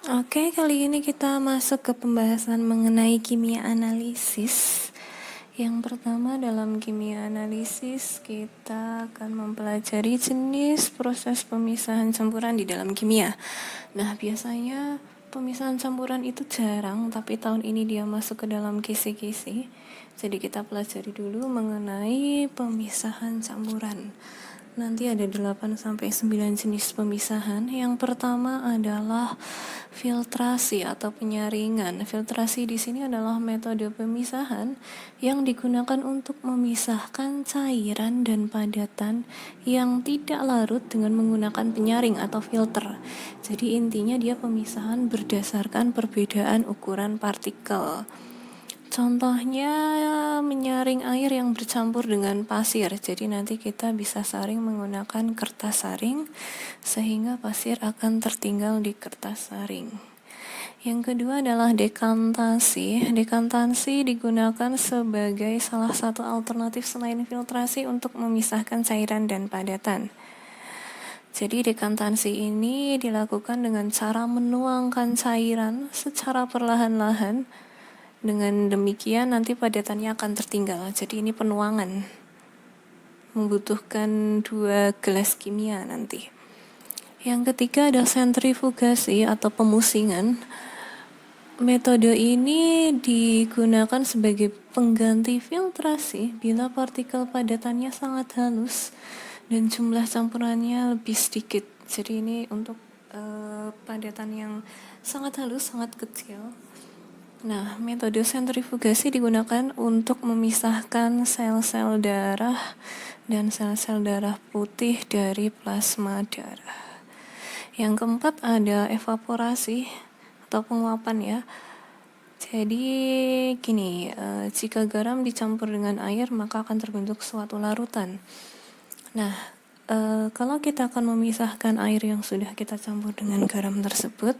Oke, kali ini kita masuk ke pembahasan mengenai kimia analisis. Yang pertama, dalam kimia analisis kita akan mempelajari jenis proses pemisahan campuran di dalam kimia. Nah, biasanya pemisahan campuran itu jarang, tapi tahun ini dia masuk ke dalam kisi-kisi. Jadi kita pelajari dulu mengenai pemisahan campuran. Nanti ada 8-9 jenis pemisahan. Yang pertama adalah filtrasi atau penyaringan. Filtrasi di sini adalah metode pemisahan yang digunakan untuk memisahkan cairan dan padatan yang tidak larut dengan menggunakan penyaring atau filter. Jadi intinya dia pemisahan berdasarkan perbedaan ukuran partikel. Contohnya menyaring air yang bercampur dengan pasir. Jadi nanti kita bisa saring menggunakan kertas saring sehingga pasir akan tertinggal di kertas saring. Yang kedua adalah dekantasi. Dekantasi digunakan sebagai salah satu alternatif selain filtrasi untuk memisahkan cairan dan padatan. Jadi dekantasi ini dilakukan dengan cara menuangkan cairan secara perlahan-lahan. Dengan demikian nanti padatannya akan tertinggal. Jadi ini penuangan. Membutuhkan 2 gelas kimia nanti. Yang ketiga ada sentrifugasi atau pemusingan. Metode ini digunakan sebagai pengganti filtrasi bila partikel padatannya sangat halus dan jumlah campurannya lebih sedikit. Jadi ini untuk padatan yang sangat halus, sangat kecil. Nah, metode sentrifugasi digunakan untuk memisahkan sel-sel darah dan sel-sel darah putih dari plasma darah. Yang keempat ada evaporasi atau penguapan ya. Jadi gini, jika garam dicampur dengan air maka akan terbentuk suatu larutan. Nah, kalau kita akan memisahkan air yang sudah kita campur dengan garam tersebut,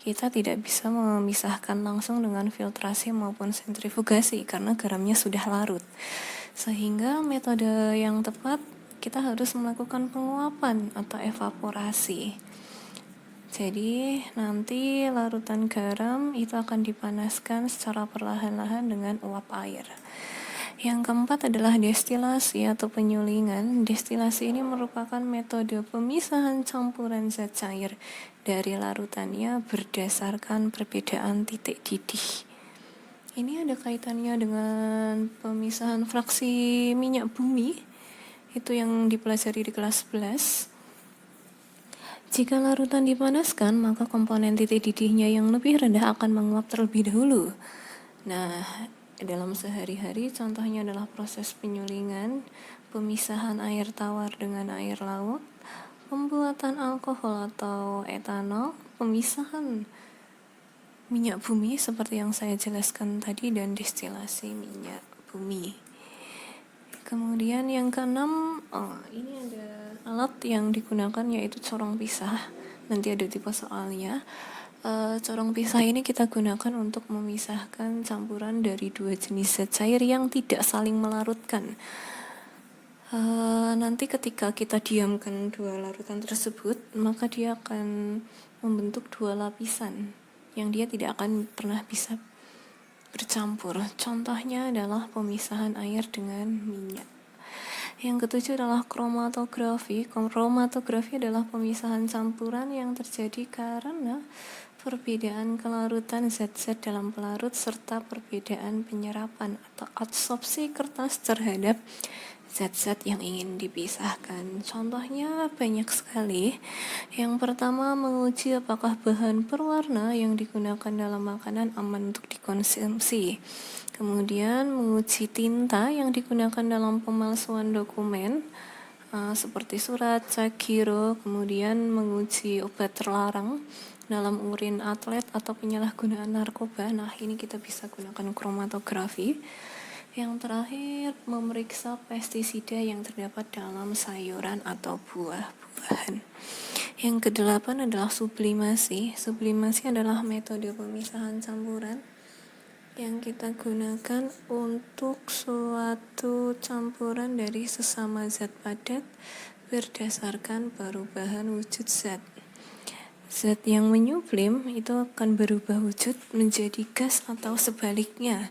kita tidak bisa memisahkan langsung dengan filtrasi maupun sentrifugasi karena garamnya sudah larut. Sehingga metode yang tepat kita harus melakukan penguapan atau evaporasi. Jadi nanti larutan garam itu akan dipanaskan secara perlahan-lahan dengan uap air. Yang keempat adalah destilasi atau penyulingan. Destilasi ini merupakan metode pemisahan campuran zat cair dari larutannya berdasarkan perbedaan titik didih. Ini ada kaitannya dengan pemisahan fraksi minyak bumi. Itu yang dipelajari di kelas 11. Jika larutan dipanaskan, maka komponen titik didihnya yang lebih rendah akan menguap terlebih dahulu. Nah, dalam sehari-hari contohnya adalah proses penyulingan, pemisahan air tawar dengan air laut, pembuatan alkohol atau etanol, pemisahan minyak bumi seperti yang saya jelaskan tadi, dan destilasi minyak bumi. Kemudian yang keenam, ini ada alat yang digunakan yaitu corong pisah. Nanti ada tipe soalnya. Corong pisah ini kita gunakan untuk memisahkan campuran dari 2 jenis zat cair yang tidak saling melarutkan. Nanti ketika kita diamkan 2 larutan tersebut, maka dia akan membentuk 2 lapisan yang dia tidak akan pernah bisa bercampur. Contohnya adalah pemisahan air dengan minyak. Yang ketujuh adalah kromatografi. Kromatografi adalah pemisahan campuran yang terjadi karena perbedaan kelarutan zat-zat dalam pelarut serta perbedaan penyerapan atau adsorpsi kertas terhadap zat-zat yang ingin dipisahkan. Contohnya banyak sekali. Yang pertama, menguji apakah bahan perwarna yang digunakan dalam makanan aman untuk dikonsumsi. Kemudian menguji tinta yang digunakan dalam pemalsuan dokumen seperti surat, cek giro. Kemudian menguji obat terlarang dalam urin atlet atau penyalahgunaan narkoba. Nah, ini kita bisa gunakan kromatografi. Yang terakhir, memeriksa pestisida yang terdapat dalam sayuran atau buah-buahan. Yang kedelapan adalah sublimasi. Sublimasi adalah metode pemisahan campuran yang kita gunakan untuk suatu campuran dari sesama zat padat berdasarkan perubahan wujud zat. Zat yang menyublim itu akan berubah wujud menjadi gas atau sebaliknya.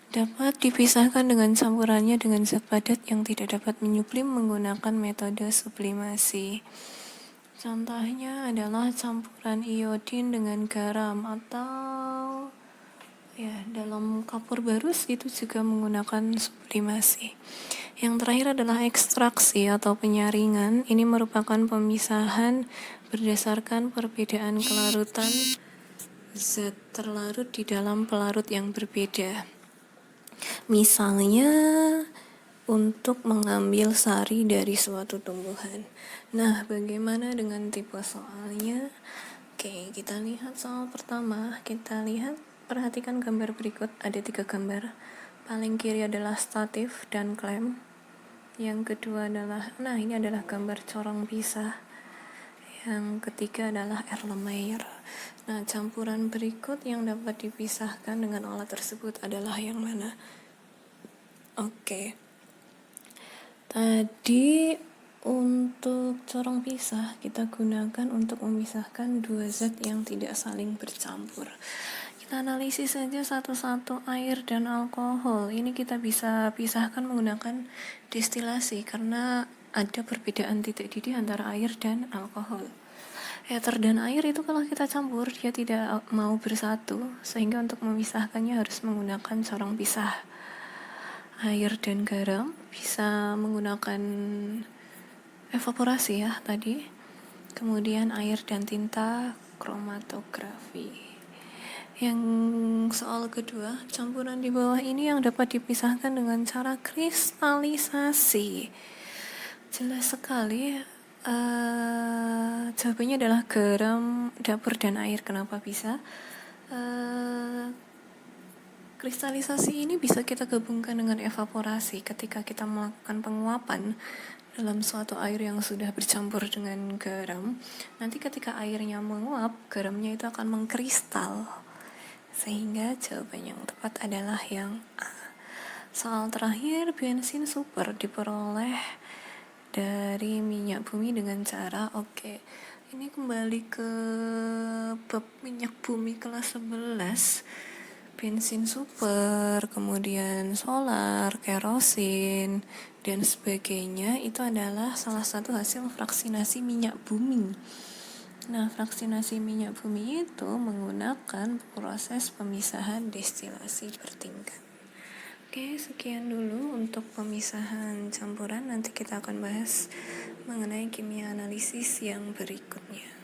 Dapat dipisahkan dengan campurannya dengan zat padat yang tidak dapat menyublim menggunakan metode sublimasi. Contohnya adalah campuran iodin dengan garam atau dalam kapur barus itu juga menggunakan sublimasi. Yang terakhir adalah ekstraksi atau penyaringan. Ini merupakan pemisahan berdasarkan perbedaan kelarutan zat terlarut di dalam pelarut yang berbeda. Misalnya untuk mengambil sari dari suatu tumbuhan. Nah, bagaimana dengan tipe soalnya? Oke, kita lihat soal pertama. Perhatikan gambar berikut. Ada 3 gambar. Paling kiri adalah statif dan klem. Yang kedua adalah, ini adalah gambar corong pisah. Yang ketiga adalah Erlenmeyer. Nah, campuran berikut yang dapat dipisahkan dengan alat tersebut adalah yang mana? Oke. Tadi untuk corong pisah kita gunakan untuk memisahkan 2 zat yang tidak saling bercampur. Kita analisis saja satu-satu. Air dan alkohol. Ini kita bisa pisahkan menggunakan destilasi karena ada perbedaan titik didih antara air dan alkohol. Ether dan air itu kalau kita campur dia tidak mau bersatu, sehingga untuk memisahkannya harus menggunakan corong pisah. Air dan garam bisa menggunakan evaporasi ya tadi. Kemudian air dan tinta kromatografi. Yang soal kedua, campuran di bawah ini yang dapat dipisahkan dengan cara kristalisasi. Jelas sekali. Jawabannya adalah garam dapur dan air. Kenapa bisa? Kristalisasi ini bisa kita gabungkan dengan evaporasi ketika kita melakukan penguapan dalam suatu air yang sudah bercampur dengan garam. Nanti ketika airnya menguap, garamnya itu akan mengkristal. Sehingga jawaban yang tepat adalah yang A. Soal terakhir, bensin super diperoleh dari minyak bumi dengan cara ini kembali ke bab minyak bumi kelas 11. Bensin super, kemudian solar, kerosin, dan sebagainya itu adalah salah satu hasil fraksinasi minyak bumi. Nah, fraksinasi minyak bumi itu menggunakan proses pemisahan destilasi bertingkat. Oke, sekian dulu untuk pemisahan campuran. Nanti kita akan bahas mengenai kimia analisis yang berikutnya.